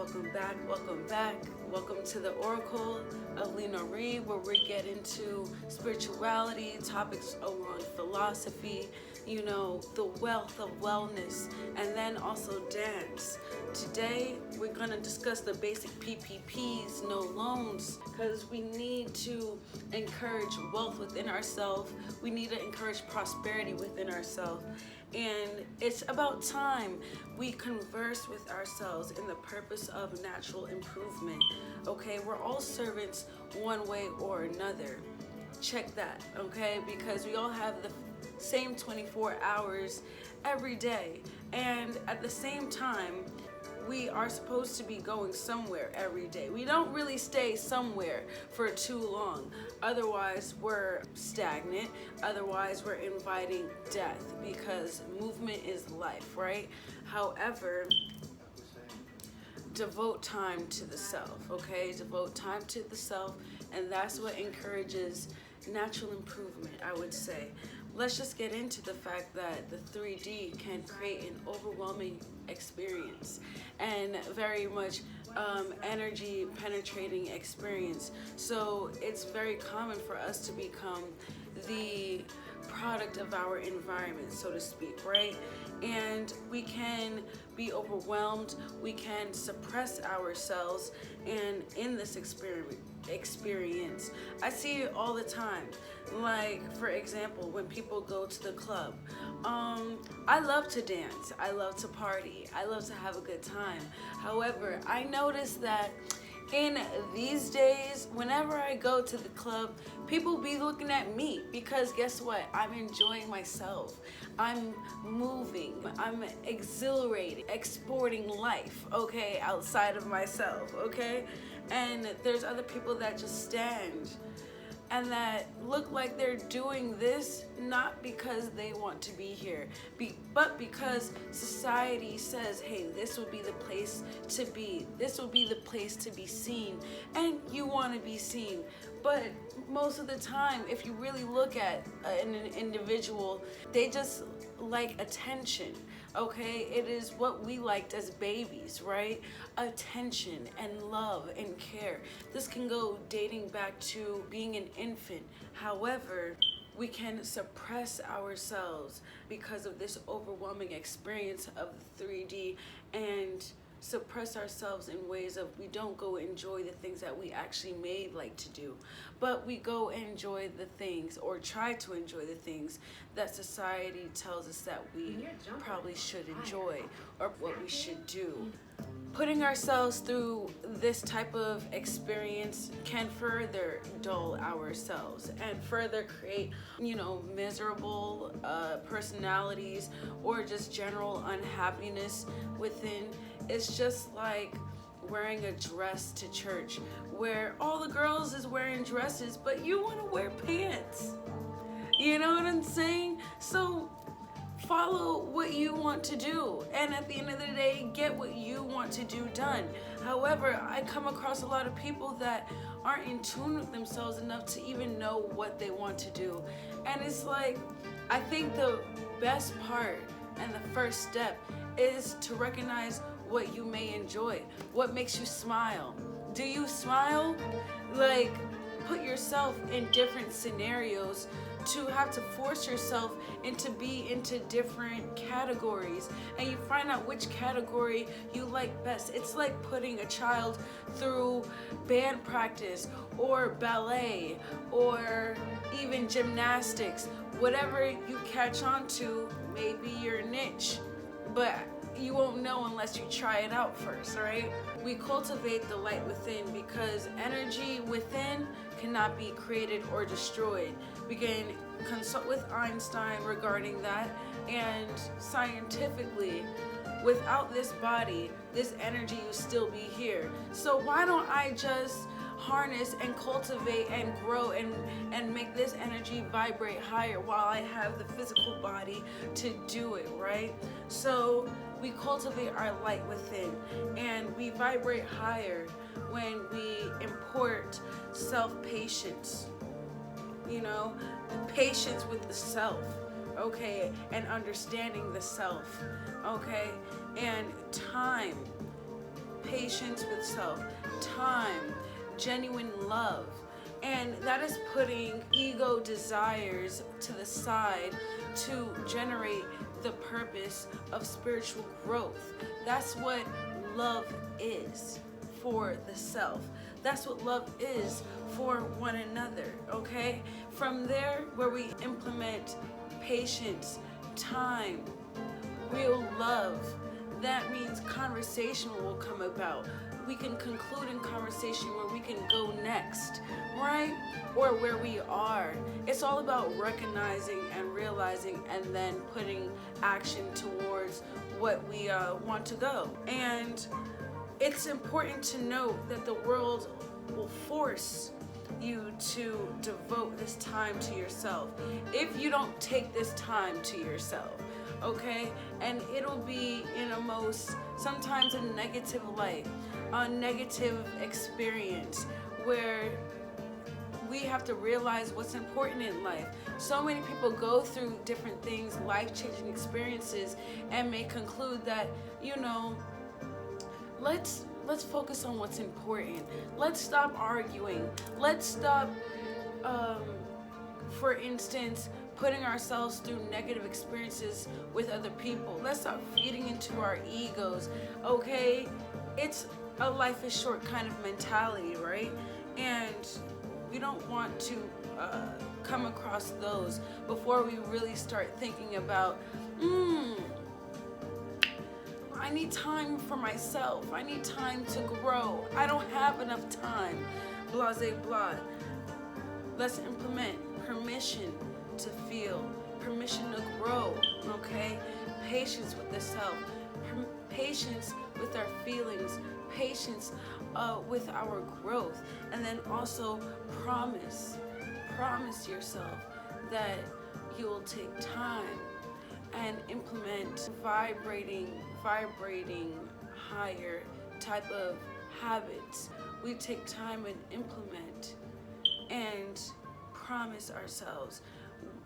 welcome back, welcome back. Welcome to the Oracle of Li Noori, where we get into spirituality, topics around philosophy, the wealth of wellness, and then also dance. Today, we're going to discuss the basic PPPs, no loans, because we need to encourage wealth within ourselves. We need to encourage prosperity within ourselves. And it's about time we converse with ourselves in the purpose of natural improvement. Okay, we're all servants one way or another. Check that, okay? Because we all have the same 24 hours every day. And at the same time, we are supposed to be going somewhere every day. We don't really stay somewhere for too long. Otherwise, we're stagnant. Otherwise, we're inviting death, because movement is life, right? However, devote time to the self, okay? Devote time to the self, and that's what encourages natural improvement, I would say. Let's just get into the fact that the 3D can create an overwhelming experience and very much energy penetrating experience. So it's very common for us to become the product of our environment, so to speak, right? And we can be overwhelmed, we can suppress ourselves, and in this experience, I see it all the time. Like, for example, when people go to the club, I love to dance, I love to party, I love to have a good time. However, I notice that in these days, whenever I go to the club, people be looking at me, because guess what? I'm enjoying myself. I'm moving. I'm exhilarating, exporting life, okay, outside of myself, okay? And there's other people that just stand and that look like they're doing this not because they want to be here, but because society says, hey, this would be the place to be. This will be the place to be seen, and you want to be seen. But most of the time, if you really look at an individual, they just like attention. Okay, it is what we liked as babies, right? Attention and love and care. This can go dating back to being an infant. However, we can suppress ourselves because of this overwhelming experience of 3D, and suppress ourselves in ways of we don't go enjoy the things that we actually may like to do, but we go enjoy the things, or try to enjoy the things that society tells us that we probably should enjoy, or what we should do. Putting ourselves through this type of experience can further dull ourselves and further create, miserable personalities, or just general unhappiness within. It's just like wearing a dress to church, where all the girls is wearing dresses, but you want to wear pants. You know what I'm saying? So follow what you want to do, and at the end of the day, get what you want to do done. However, I come across a lot of people that aren't in tune with themselves enough to even know what they want to do. And it's like, I think the best part and the first step is to recognize what you may enjoy, what makes you smile. Do you smile? Like, put yourself in different scenarios to have to force yourself into different categories, and you find out which category you like best. It's like putting a child through band practice or ballet or even gymnastics. Whatever you catch on to may be your niche, but you won't know unless you try it out first, right? We cultivate the light within, because energy within cannot be created or destroyed. We can consult with Einstein regarding that, and scientifically, without this body, this energy will still be here. So why don't I just harness and cultivate and grow and make this energy vibrate higher while I have the physical body to do it, right? So we cultivate our light within, and we vibrate higher when we import self-patience, patience with the self, okay, and understanding the self, okay, and time. patience with self, time, genuine love. And that is putting ego desires to the side to generate the purpose of spiritual growth. That's what love is for the self. That's what love is for one another, okay? From there, where we implement patience, time, real love, that means conversation will come about. We can conclude in conversation where we can go next, right? Or where we are. It's all about recognizing and realizing and then putting action towards what we want to go. And it's important to note that the world will force you to devote this time to yourself if you don't take this time to yourself, okay? And it'll be in a sometimes a negative light, a negative experience where we have to realize what's important in life. So many people go through different things, life-changing experiences, and may conclude that, let's focus on what's important. Let's stop arguing. Let's stop, for instance, putting ourselves through negative experiences with other people. Let's stop feeding into our egos, okay? It's a life is short kind of mentality, right? And we don't want to come across those before we really start thinking about, I need time for myself. I need time to grow. I don't have enough time. Blase blah. Let's implement permission to feel, permission to grow, okay? Patience with the self, patience with our feelings, patience with our growth, and then also promise yourself that you'll take time and implement vibrating higher type of habits. We take time and implement and promise ourselves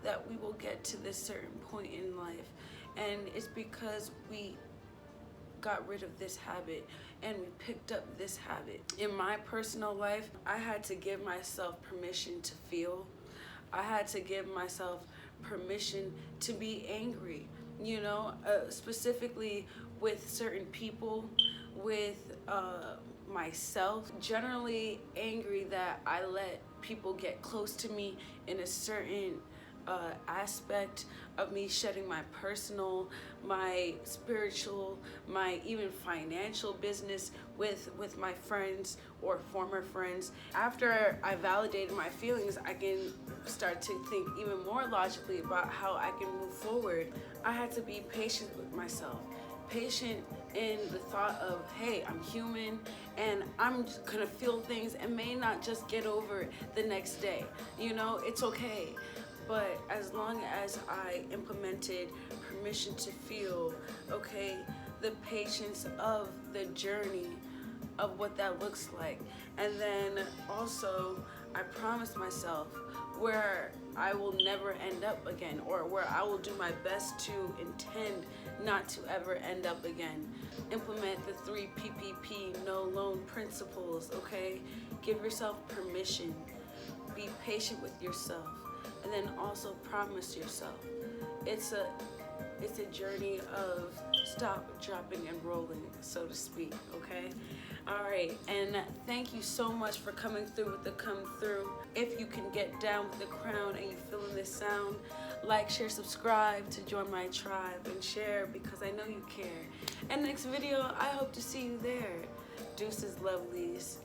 that we will get to this certain point in life, and it's because we got rid of this habit and we picked up this habit. In my personal life, I had to give myself permission to feel. I had to give myself permission to be angry, specifically with certain people, with myself. Generally angry that I let people get close to me in a certain aspect of me, shedding my personal, my spiritual, my even financial business with my friends or former friends. After I validated my feelings, I can start to think even more logically about how I can move forward. I had to be patient with myself, patient in the thought of, hey, I'm human and I'm just gonna feel things and may not just get over it the next day. It's okay. But as long as I implemented permission to feel, okay, the patience of the journey of what that looks like. And then also I promised myself where I will never end up again, or where I will do my best to intend not to ever end up again. Implement the 3 PPP no loan principles, okay? Give yourself permission. Be patient with yourself. And then also promise yourself. It's a journey of stop, dropping, and rolling, so to speak, okay? All right, and thank you so much for coming through with the Come Through. If you can get down with the crown and you're feeling this sound, like, share, subscribe to join my tribe, and share because I know you care. And next video, I hope to see you there. Deuces, lovelies.